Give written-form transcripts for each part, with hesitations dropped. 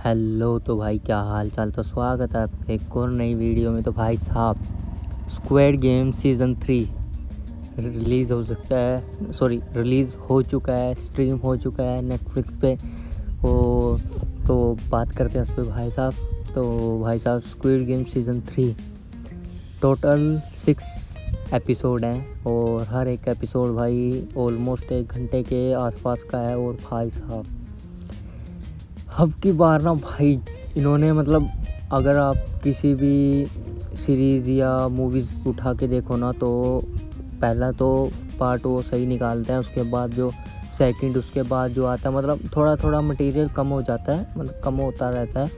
Hello तो भाई क्या हाल चाल। तो स्वागत है आपके एक और नई वीडियो में। तो भाई साहब स्क्वेड गेम सीज़न 3 रिलीज़ हो सकता है, रिलीज़ हो चुका है, स्ट्रीम हो चुका है नेटफ्लिक्स पे। वो तो बात करते हैं उस पर भाई साहब। तो भाई साहब squared game season 3 total 6 episode हैं और हर एक एपिसोड भाई ऑलमोस्ट 1 घंटे के आसपास का है। और भाई साहब अब की बार ना भाई इन्होंने अगर आप किसी भी सीरीज़ या मूवीज़ उठा के देखो ना, तो पहला तो पार्ट वो सही निकालते हैं, उसके बाद जो सेकंड उसके बाद जो आता है थोड़ा थोड़ा मटेरियल कम हो जाता है, कम होता रहता है,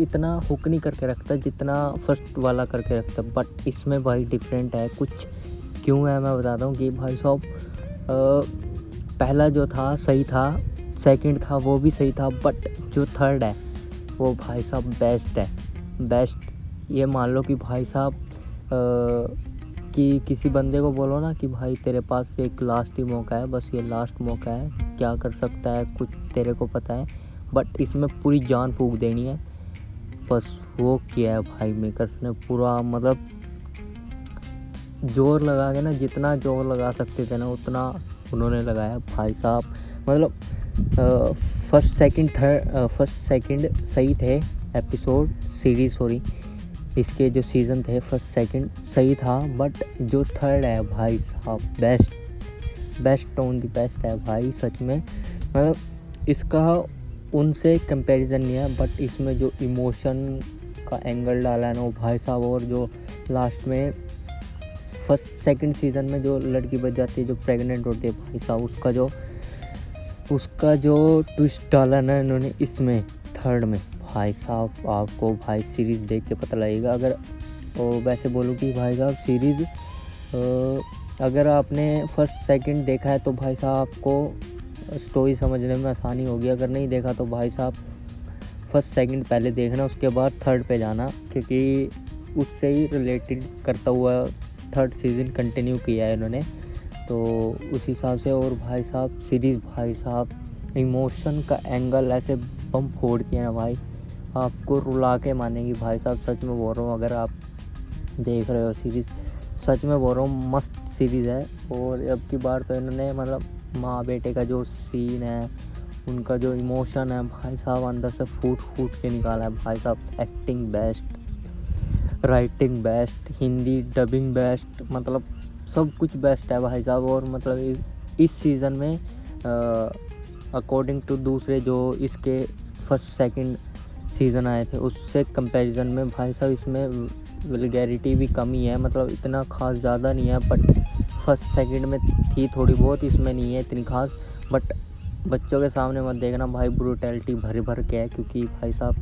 इतना हुक नहीं करके रखता जितना फर्स्ट वाला करके रखता है। बट इसमें भाई डिफरेंट है कुछ। क्यों है मैं बताता हूँ कि भाई साहब पहला जो था सही था, सेकंड था वो भी सही था, बट जो थर्ड है वो भाई साहब बेस्ट है। बेस्ट ये मान लो कि भाई साहब कि किसी बंदे को बोलो ना कि भाई तेरे पास एक लास्ट ही मौका है, बस ये लास्ट मौका है, क्या कर सकता है कुछ तेरे को पता है, बट इसमें पूरी जान फूंक देनी है। बस वो किया है भाई मेकर्स ने पूरा, जोर लगा के ना, जितना जोर लगा सकते थे ना उतना उन्होंने लगाया भाई साहब। फर्स्ट सेकंड सही थे एपिसोड सीरीज, इसके जो सीज़न थे फर्स्ट सेकंड सही था, बट जो थर्ड है भाई साहब बेस्ट ऑन द बेस्ट है भाई सच में। इसका उनसे कंपैरिजन नहीं है, बट इसमें जो इमोशन का एंगल डाला है ना वो भाई साहब, और जो लास्ट में फर्स्ट सेकंड सीज़न में जो लड़की बच जाती है, जो प्रेग्नेंट होती है भाई साहब, उसका जो ट्विस्ट डाला ना इन्होंने इसमें थर्ड में, भाई साहब आपको भाई सीरीज़ देख के पता लगेगा। अगर वैसे बोलूँ कि भाई साहब सीरीज़ अगर आपने फर्स्ट सेकंड देखा है तो भाई साहब आपको स्टोरी समझने में आसानी होगी। अगर नहीं देखा तो भाई साहब फर्स्ट सेकंड पहले देखना, उसके बाद थर्ड पे जाना, क्योंकि उससे ही रिलेटेड करता हुआ थर्ड सीज़न कंटिन्यू किया है इन्होंने, तो उस हिसाब से। और भाई साहब सीरीज़ भाई साहब इमोशन का एंगल ऐसे बम फोड़ के ना भाई आपको रुला के मानेगी भाई साहब, सच में बोल रहा हूँ। अगर आप देख रहे हो सीरीज़, सच में बोल रहा हूँ मस्त सीरीज़ है। और अब की बार तो इन्होंने माँ बेटे का जो सीन है, उनका जो इमोशन है भाई साहब अंदर से फूट के निकाला है भाई साहब। Acting best, writing best, Hindi dubbing best, सब कुछ बेस्ट है भाई साहब। और इस सीज़न में अकॉर्डिंग टू दूसरे जो इसके फर्स्ट सेकंड सीज़न आए थे उससे कंपैरिजन में भाई साहब इसमें वल्गैरिटी भी कमी है, इतना खास ज़्यादा नहीं है, बट फर्स्ट सेकंड में थी थोड़ी बहुत, इसमें नहीं है इतनी खास। बट बच्चों के सामने मत देखना भाई, ब्रूटैलिटी भर के है, क्योंकि भाई साहब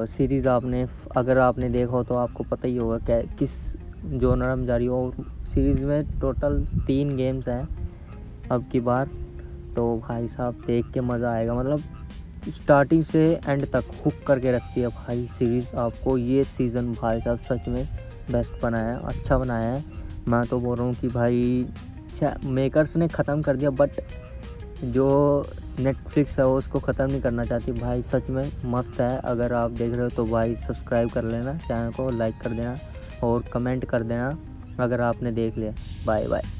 सीरीज़ अगर आपने देखा हो तो आपको पता ही होगा क्या किस जॉनर में जा रही हो। सीरीज़ में टोटल 3 गेम्स हैं अब की बार, तो भाई साहब देख के मज़ा आएगा। स्टार्टिंग से एंड तक हुक करके रखती है भाई सीरीज़ आपको। ये सीज़न भाई साहब सच में बेस्ट बनाया है, अच्छा बनाया है। मैं तो बोल रहा हूँ कि भाई मेकर्स ने ख़त्म कर दिया, बट जो नेटफ्लिक्स है वो उसको ख़त्म नहीं करना चाहती भाई, सच में मस्त है। अगर आप देख रहे हो तो भाई सब्सक्राइब कर लेना, चैनल को लाइक कर देना और कमेंट कर देना अगर आपने देख लिया। Bye bye.